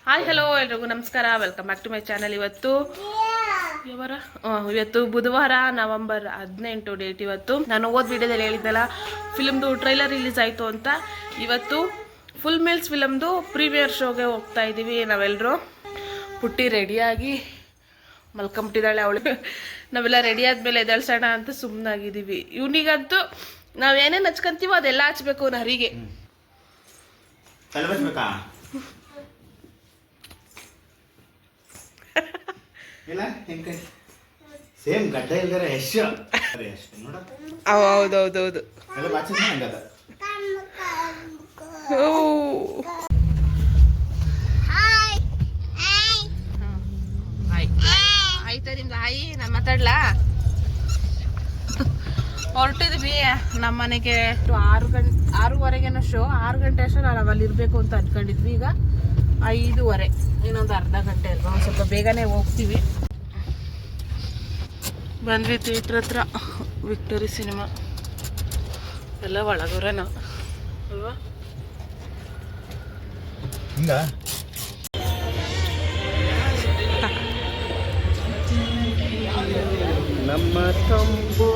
Hi hello ಎಲ್ರಿಗೂ ನಮಸ್ಕಾರ, welcome back to my channel. ಇವತ್ತು ಬುಧವಾರ ನವೆಂಬರ್ 18 ಡೇಟ್. ಇವತ್ತು ನಾನು ವಿಡಿಯೋದಲ್ಲಿ ಹೇಳಿದ್ದಲ್ಲ, ಫಿಲ್ಮ್ದು ಟ್ರೈಲರ್ ರಿಲೀಸ್ ಆಯಿತು ಅಂತ. ಇವತ್ತು ಫುಲ್ ಮೀಲ್ಸ್ ಫಿಲಮ್ದು ಪ್ರೀಮಿಯರ್ ಶೋಗೆ ಹೋಗ್ತಾ ಇದ್ದೀವಿ ನಾವೆಲ್ಲರೂ. ಪುಟ್ಟಿ ರೆಡಿಯಾಗಿ ಮಲ್ಕೊಂಬಿಟ್ಟಿದ್ದಾಳೆ ಅವಳು. ನಾವೆಲ್ಲ ರೆಡಿ ಆದಮೇಲೆ ಎದಳ್ಸೋಣ ಅಂತ ಸುಮ್ಮನಾಗಿದ್ದೀವಿ. ಇವನಿಗಂತೂ ನಾವೇನೇನು ಹಚ್ಕೊಂತೀವೋ ಅದೆಲ್ಲ ಹಚ್ಬೇಕು ಅವ್ನು ಹರಿಗೆ. ಸೇಮ್ ಗಡ್ಡ ಇಲ್ದರೆ ಯಶ್ ಹೌದೌದೌದು. ಆಯ್ತಾ ನಿಮ್ದು ಹಾಯಿ? ನಾನು ಮಾತಾಡ್ಲಾ? ಹೊರಟಿದ್ವಿ ನಮ್ಮ ಮನೆಗೆ 6:30 ಶೋ. 6 ಗಂಟೆ ಅಷ್ಟು ನಾವು ಅಲ್ಲಿ ಇರಬೇಕು ಅಂತ ಅನ್ಕೊಂಡಿದ್ವಿ. ಈಗ 5:30, ಇನ್ನೊಂದು ಅರ್ಧ ಗಂಟೆ ಅಲ್ವಾ, ಒಂದು ಸ್ವಲ್ಪ ಬೇಗನೆ ಹೋಗ್ತೀವಿ. ಬಂದ್ವಿ ಥಿಯೇಟ್ರ್ ಹತ್ರ, ವಿಕ್ಟೋರಿ ಸಿನಿಮಾ. ಎಲ್ಲ ಒಳಗವ್ರೇನ ಅಲ್ವಾ? ನಮ್ಮ ತಂಬು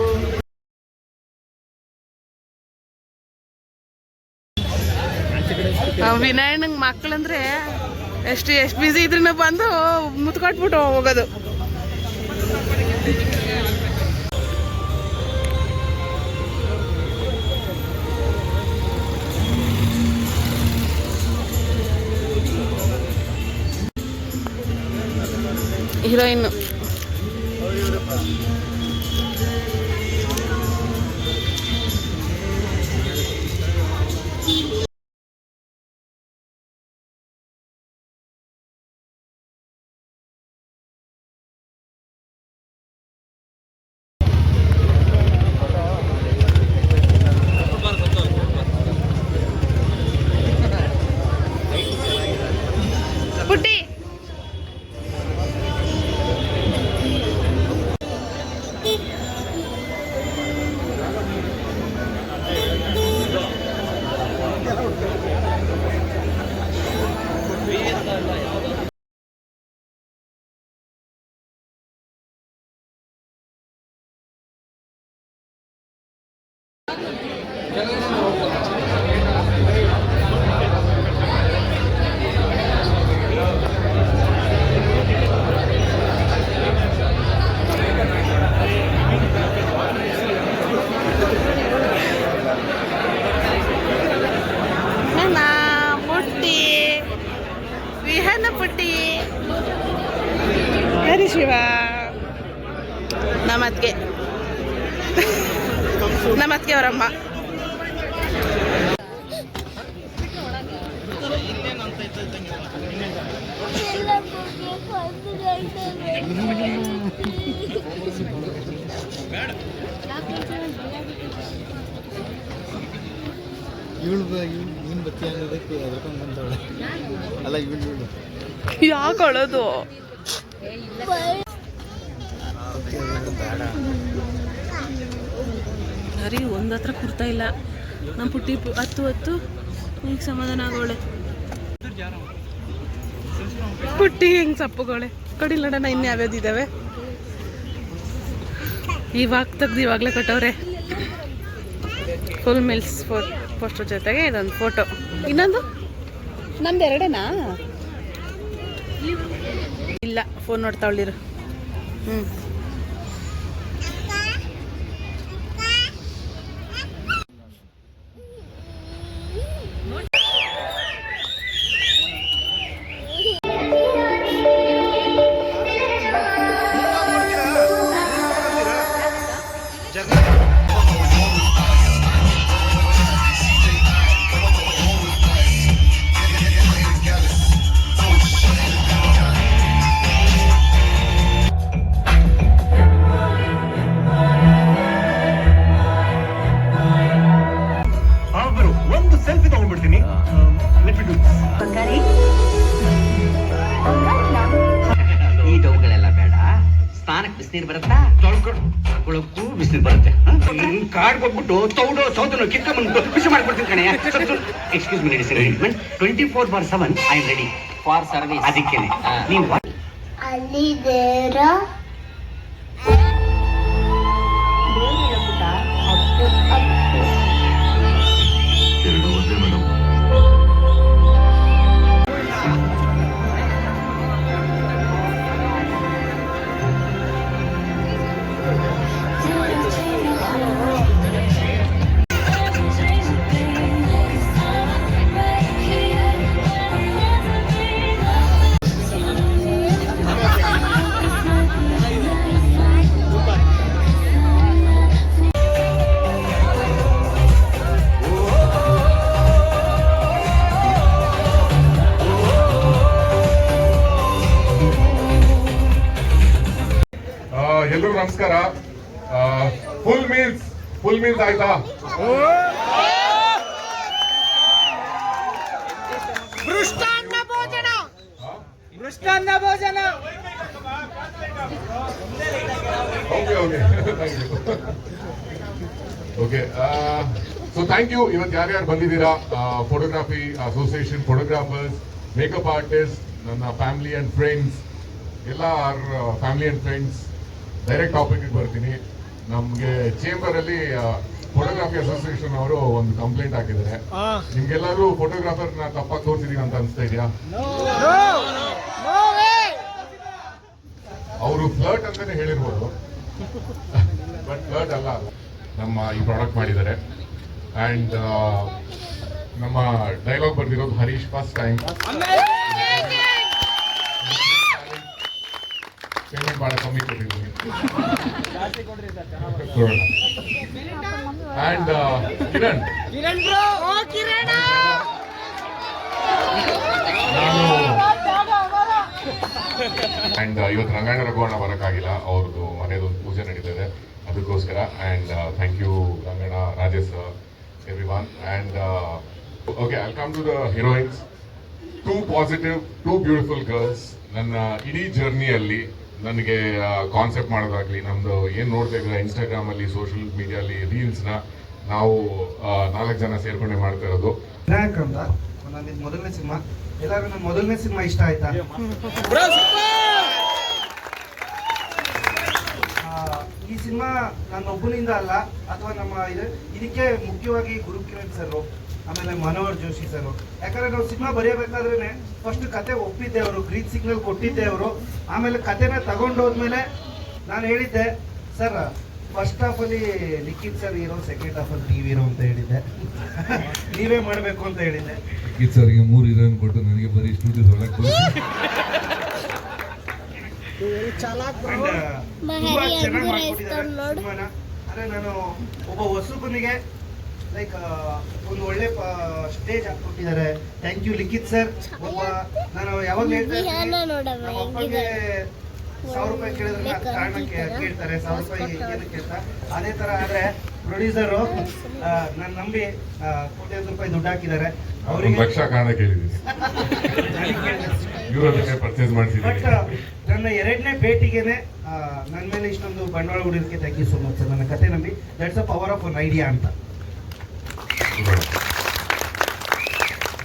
ವಿನಾಯಣ್ಣಂಗೆ ಮಕ್ಕಳಂದ್ರೆ ಎಷ್ಟು ಬಿಸಿ ಇದ್ರೂ ಬಂದು ಮುತ್ಕೊಟ್ಬಿಟ್ಟು ಹೋಗೋದು. ಹೀರೋಯಿನ್ ಪುಟ್ಟಿ. ಪುಟ್ಟಿ ಹರಿ ಶಿವ. ನಮ್ಮತ್ಗೆ ಅವರಮ್ಮ. ಯಾಕೆ ಅಳೋದು? ಹರಿ ಒಂದತ್ರ ಕೊಡ್ತಾ ಇಲ್ಲ. ನಮ್ಮ ಪುಟ್ಟಿ 10 ಈಗ ಸಮಾಧಾನ ಆಗೋಳೆ. ಪುಟ್ಟಿ ಹೆಂಗ್ ಸಪ್ಪುಗೋಳೆ ಕಡಿಲಡನ. ಇನ್ಯಾವ್ಯಾವ್ದಿದ್ದಾವೆ ಇವಾಗ ತೆಗ್ದು ಇವಾಗಲೇ ಕೊಟ್ಟವ್ರೆ. ಫುಲ್ ಮಿಲ್ಸ್ ಪೋಸ್ಟರ್ ಜೊತೆಗೆ ಇದೊಂದು ಫೋಟೋ. ಇನ್ನೊಂದು ನಮ್ದು ಎರಡೇನಾ? ಇಲ್ಲ, ಫೋನ್ ನೋಡ್ತಾವಳಿರು. ಈ ಡೌಗಳೆಲ್ಲ ಬೇಡ. ಸ್ನಾನಕ್ಕೆ ಬಿಸಿನೀರು ಬರುತ್ತಾ? ತೊಳ್ಕೊಳಕ್ಕೂ ಬಿಸಿನೀರು ಬರುತ್ತೆ. ಕಾಡ್ಗೆ ಹೋಗ್ಬಿಟ್ಟು ಸೌದನ್ನು ಕಿತ್ಕೊಂಡ್ಬಂದು ಖುಷಿ ಮಾಡ್ಕೊಡ್ತೀನಿ ಕಣೆ. Excuse me, 24/7 I am ready. For service. ಅದಕ್ಕೇನೆ ನೀವು ಅಲ್ಲಿ ದೇರ ಎಲ್ರಿಗೂ ನಮಸ್ಕಾರ. ಫುಲ್ ಮೀಲ್ಸ್ ಆಯ್ತಾ? Okay so thank you. ಇವತ್ತು ಯಾರ್ಯಾರು ಬಂದಿದ್ದೀರಾ, photography association, photographers, makeup artist, ನನ್ನ ಫ್ಯಾಮಿಲಿ ಅಂಡ್ ಫ್ರೆಂಡ್ಸ್, ಎಲ್ಲ family and friends, direct topic ಬರ್ತೀನಿ. ನಮ್ಗೆ ಚೇಂಬರ್ ಅಲ್ಲಿ ಫೋಟೋಗ್ರಫಿ ಅಸೋಸಿಯೇಷನ್ ಅವರು ಒಂದು ಕಂಪ್ಲೇಂಟ್ ಹಾಕಿದ್ದಾರೆ. ನಿಮ್ಗೆಲ್ಲರೂ ಫೋಟೋಗ್ರಾಫರ್ ನ ತಪ್ಪಾಗಿ ತೋರಿಸಿದೀನಿ ಅಂತ ಅನ್ಸ್ತಾ ಇದೆಯಾ? ಅವರು ಫ್ಲರ್ಟ್ ಅಂತಾನೆ ಹೇಳಿರ್ಬೋದು, ಬಟ್ ಫ್ಲರ್ಟ್ ಅಲ್ಲ. ನಮ್ಮ ಈ ಪ್ರಾಡಕ್ಟ್ ಮಾಡಿದ್ದಾರೆ. ಅಂಡ್ ನಮ್ಮ ಡೈಲಾಗ್ ಬರ್ದಿರೋದು ಹರೀಶ್ ಫಸ್ಟ್ ಟೈಮ್. ಪೇಮೆಂಟ್ ಬಹಳ ಕಮ್ಮಿ ಕೊಟ್ಟಿದ್ದೀನಿ. ಅಂಡ್ ಕಿರಣ್ ಅಂಡ್ ಇವತ್ತು ರಂಗಾಯಣ ರಘುವಣ್ಣ ಬರೋಕ್ಕಾಗಿಲ್ಲ, ಅವ್ರದ್ದು ಮನೆಯದೊಂದು ಪೂಜೆ ನಡೀತಿದೆ, ಅದಕ್ಕೋಸ್ಕರ. And thank you Ranganna, Rajesh, everyone. And okay, I come to the heroines. 2 positive, 2 beautiful girls. ನನ್ನ ಇಡೀ ಜರ್ನಿಯಲ್ಲಿ ನನಗೆ ಕಾನ್ಸೆಪ್ಟ್ ಮಾಡೋದಾಗ್ಲಿ, ನಮ್ದು ಏನು ನೋಡ್ತಾ ಇದ್ರೆ ಇನ್ಸ್ಟಾಗ್ರಾಮ್ ಅಲ್ಲಿ, ಸೋಷಿಯಲ್ ಮೀಡಿಯಲ್ಲಿ ರೀಲ್ಸ್ನ ನಾವು 4 ಜನ ಸೇರ್ಕೊಂಡೆ ಮಾಡ್ತಾ ಇರೋದು. ವಿನಾಯಕ್ ಅಂತ ನನ್ನ ಮೊದಲನೇ ಸಿನಿಮಾ. ಎಲ್ಲರೂ ನನ್ನ ಮೊದಲನೇ ಸಿನಿಮಾ ಇಷ್ಟ ಆಯ್ತಾ? ಈ ಸಿನಿಮಾ ನನ್ನ ಒಬ್ಬನಿಂದ ಅಲ್ಲ, ಅಥವಾ ನಮ್ಮ ಇದಕ್ಕೆ ಮುಖ್ಯವಾಗಿ ಗುರುಕಿರಣ್ ಸರ್, ಆಮೇಲೆ ಮನೋಹರ್ ಜೋಶಿ ಸರ್. ಯಾಕಂದ್ರೆ ನಾವು ಸಿನಿಮಾ ಬರೆಯಬೇಕಾದ್ರೆ ಫಸ್ಟ್ ಕತೆ ಒಪ್ಪಿದ್ದೆ ಅವರು, ಗ್ರೀನ್ ಸಿಗ್ನಲ್ ಕೊಟ್ಟಿದ್ದೆ ಅವರು. ಆಮೇಲೆ ಕತೆನ ತಗೊಂಡೋದ್ಮೇಲೆ ನಾನು ಹೇಳಿದ್ದೆ, ಸರ್ ಫಸ್ಟ್ ಹಾಫ್ ಅಲ್ಲಿ ಲಿಖಿತ್ ಸರ್ ಹೀರೋ, ಸೆಕೆಂಡ್ ಹಾಫ್ ಅಲ್ಲಿ ನೀವು ಹೀರೋ ಅಂತ ಹೇಳಿದ್ದೆ, ನೀವೇ ಮಾಡಬೇಕು ಅಂತ ಹೇಳಿದ್ದೆ. ಲಿಖಿತ್ ಸರ್ಗೆ 3 ಹೀರೋಯಿನ್ ಕೊಟ್ಟು ನನಗೆ ಬರೀ ಸ್ಟುಡಿಯೋ ಒಳಗೆ ತುಂಬಾ ಚೆನ್ನಾಗಿ ಮಾಡ್ಕೊಟ್ಟಿದ್ದಾರೆ ಸಿನಿಮಾನ. ಅಂದ್ರೆ ನಾನು ಒಬ್ಬ ಹೊಸಬನಿಗೆ ಲೈಕ್ ಒಂದು ಒಳ್ಳೆ ಸ್ಟೇಜ್ ಹಾಕ್ಕೊಟ್ಟಿದ್ದಾರೆ. Thank you Likhith sir. ಒಬ್ಬ ನಾನು ಯಾವಾಗ ಹೇಳ್ತಾ ಇರ್ತೀನಿ, ನಮ್ಮ ಅಪ್ಪಗೆ 1000 ರೂಪಾಯಿ ಕೇಳಿದ್ರೆ ಕಾರಣಕ್ಕೆ ಕೇಳ್ತಾರೆ, 1000 ರೂಪಾಯಿ ಏನಕ್ಕೆ ಅಂತ. ಅದೇ ತರ ಆದ್ರೆ ಪ್ರೊಡ್ಯೂಸರು ನಾನು ನಂಬಿ 1,000 ರೂಪಾಯಿ ದುಡ್ಡು ಹಾಕಿದ್ದಾರೆ. ಅವರಿಗೆ ಲಕ್ಷ ಕಾರಣ ಕೇಳಿದ್ದೀನಿ, ಪರ್ಚೇಸ್ ಮಾಡಿಸಿದ್ದೀನಿ. ಬಟ್ ನನ್ನ 2ನೇ ಭೇಟಿಗೆನೆ ನನ್ನ ಮೇಲೆ ಇಷ್ಟೊಂದು ಬಂಡವಾಳ ಹೂಡಿದಕ್ಕೆ thank you so much sir. ನನ್ನ ಕತೆ ನಂಬಿ, that's a power of an idea ಅಂತ.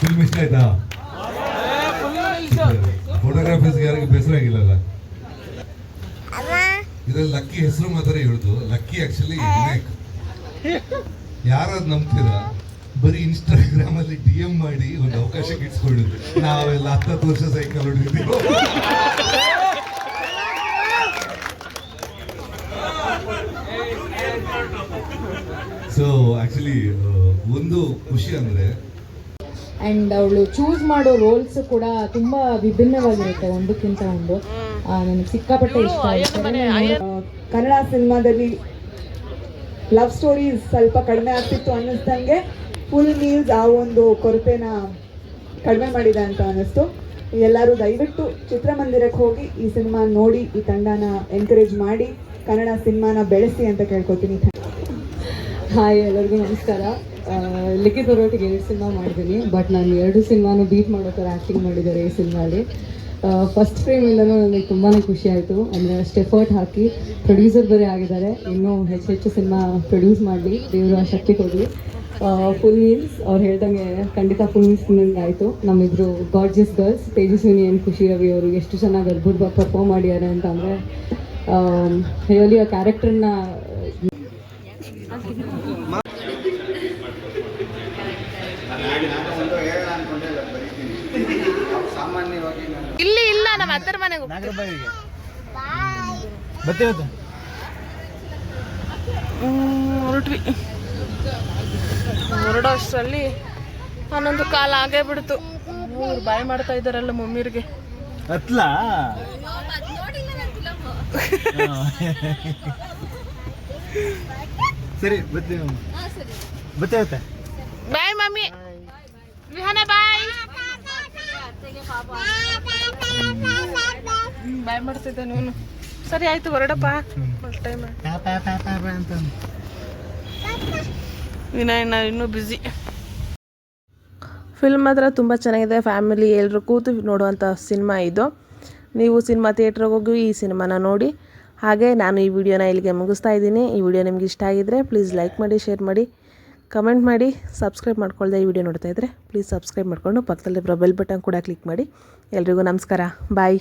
ಫಿಲ್ಮ್ ಇಷ್ಟ ಆಯ್ತಾ? ಫೋಟೋಗ್ರಾಫರ್ಸ್ ಯಾರಿಗೆ ಬೇಸರ ಆಗಿಲ್ಲಲ್ಲ? ಇದ್ರಲ್ಲಿ ಲಕ್ಕಿ ಹೆಸರು ಮಾತ್ರ ಹೇಳ್ದು. Lucky actually Vinayak. ಯಾರಾದ್ ನಂಬ್ತೀರಾ? ಬರೀ ಇನ್ಸ್ಟಾಗ್ರಾಮ್ ಅಲ್ಲಿ DM ಮಾಡಿ ಒಂದು ಅವಕಾಶಕ್ಕೆ ಇಟ್ಸ್ಕೊಂಡಿದ್ವಿ. ನಾವೆಲ್ಲ 10 ವರ್ಷ ಸೈಕಲ್ ಹೊಡಿದ್ವಿ. ಸೊ ಆಕ್ಚುಲಿ ಒಂದು ಖುಷಿ ಅಂದ್ರೆ, ಆ್ಯಂಡ್ ಅವಳು ಚೂಸ್ ಮಾಡೋ ರೋಲ್ಸ್ ಕೂಡ ತುಂಬ ವಿಭಿನ್ನವಾಗಿರುತ್ತೆ ಒಂದಕ್ಕಿಂತ ಒಂದು. ನನಗೆ ಸಿಕ್ಕಾಪಟ್ಟೆ ಇಷ್ಟ ಆಯಿತು. ಕನ್ನಡ ಸಿನಿಮಾದಲ್ಲಿ ಲವ್ ಸ್ಟೋರೀಸ್ ಸ್ವಲ್ಪ ಕಡಿಮೆ ಆಗ್ತಿತ್ತು ಅನ್ನಿಸ್ದಂಗೆ ಫುಲ್ ಮೀಲ್ಸ್ ಆ ಒಂದು ಕೊರತೆನ ಕಡಿಮೆ ಮಾಡಿದೆ ಅಂತ ಅನ್ನಿಸ್ತು. ಎಲ್ಲರೂ ದಯವಿಟ್ಟು ಚಿತ್ರಮಂದಿರಕ್ಕೆ ಹೋಗಿ ಈ ಸಿನಿಮಾ ನೋಡಿ, ಈ ತಂಡನ ಎನ್ಕರೇಜ್ ಮಾಡಿ, ಕನ್ನಡ ಸಿನಿಮಾನ ಬೆಳೆಸಿ ಅಂತ ಕೇಳ್ಕೊತೀನಿ. ಹಾಯ್, ಎಲ್ಲರಿಗೂ ನಮಸ್ಕಾರ. ಲಿಖಿತ್ ಅವರೊಟ್ಟಿಗೆ 2 ಸಿನಿಮಾ ಮಾಡಿದ್ದೀನಿ, ಬಟ್ ನಾನು 2 ಸಿನಿಮಾನು ಬೀಟ್ ಮಾಡೋ ಥರ ಆ್ಯಕ್ಟಿಂಗ್ ಮಾಡಿದ್ದಾರೆ ಈ ಸಿನಿಮಾಲಿ. ಫಸ್ಟ್ ಫ್ರೇಮಿಂದಲೂ ನನಗೆ ತುಂಬಾ ಖುಷಿ ಆಯಿತು. ಅಂದರೆ ಅಷ್ಟು ಎಫರ್ಟ್ ಹಾಕಿ ಪ್ರೊಡ್ಯೂಸರ್ ಬೇರೆ ಆಗಿದ್ದಾರೆ. ಇನ್ನೂ ಹೆಚ್ಚು ಸಿನಿಮಾ ಪ್ರೊಡ್ಯೂಸ್ ಮಾಡಲಿ, ದೇವರು ಆ ಶಕ್ತಿ ಕೊಡಲಿ. ಫುಲ್ ಮೀಲ್ಸ್ ಅವ್ರು ಹೇಳ್ದಂಗೆ ಖಂಡಿತ ಫುಲ್ ಮೀಲ್ಸ್ ತಿನ್ನಂಗೆ ಆಯಿತು. ನಮ್ಮಿಬ್ರು ಗಾರ್ಜಿಯಸ್ ಗರ್ಲ್ಸ್ ತೇಜಸ್ವಿನಿ ಆ್ಯಂಡ್ ಖುಷಿ ರವಿ ಅವರು ಎಷ್ಟು ಚೆನ್ನಾಗಿ ಅದ್ಭುತವಾಗಿ ಪರ್ಫಾರ್ಮ್ ಮಾಡಿದ್ದಾರೆ ಅಂತ ಅಂದರೆ ರಿಯಲಿ ಆ ಕ್ಯಾರೆಕ್ಟರ್ನ ಸಾಮಾನ್ಯವಾಗಿ ಇಲ್ಲಿ ಇಲ್ಲ ನಮ್ಮ ಅತ್ತರ ಮನೆಗೆ ಹೊರಟ್ವಿ. ಹೊರಡೋ ಅಷ್ಟರಲ್ಲಿ 11:15 ಆಗೇ ಬಿಡ್ತು. ಇವ್ರು ಬಾಯ್ ಮಾಡ್ತಾ ಇದ್ದಾರಲ್ಲ ಮಮ್ಮಿರ್ಗೆ. ಸರಿ ಬರ್ತೇವೆ. ಬಾಯ್ ಮಮ್ಮಿ. ವಿಹಾನ ಬಾಯ್. ಬಾಯ್ ಮಾಡ್ತಿದ್ದೆ ನೀನು. ಸರಿ ಆಯ್ತು ಹೊರಡಪ್ಪ. ಟೈಮ್ ವಿನಯ್ ಇನ್ನೂ ಬ್ಯುಸಿ. ಫಿಲ್ಮ್ ಮಾತ್ರ ತುಂಬ ಚೆನ್ನಾಗಿದೆ. ಫ್ಯಾಮಿಲಿ ಎಲ್ಲರೂ ಕೂತು ನೋಡುವಂಥ ಸಿನಿಮಾ ಇದು. ನೀವು ಸಿನಿಮಾ ಥಿಯೇಟ್ರಿಗೆ ಹೋಗಿ ಈ ಸಿನಿಮಾನ ನೋಡಿ. ಹಾಗೆ ನಾನು ಈ ವಿಡಿಯೋನ ಇಲ್ಲಿಗೆ ಮುಗಿಸ್ತಾ ಇದ್ದೀನಿ. ಈ ವಿಡಿಯೋ ನಿಮ್ಗೆ ಇಷ್ಟ ಆಗಿದ್ರೆ ಪ್ಲೀಸ್ ಲೈಕ್ ಮಾಡಿ, ಶೇರ್ ಮಾಡಿ, ಕಮೆಂಟ್ ಮಾಡಿ. ಸಬ್ಸ್ಕ್ರೈಬ್ ಮಾಡ್ಕೊಳ್ದೆ ಈ ವಿಡಿಯೋ ನೋಡ್ತಾ ಇದ್ದರೆ ಪ್ಲೀಸ್ ಸಬ್ಸ್ಕ್ರೈಬ್ ಮಾಡಿಕೊಂಡು ಪಕ್ಕದಲ್ಲಿ ಬೆಲ್ ಬಟನ್ ಕೂಡ ಕ್ಲಿಕ್ ಮಾಡಿ. ಎಲ್ರಿಗೂ ನಮಸ್ಕಾರ. ಬಾಯ್.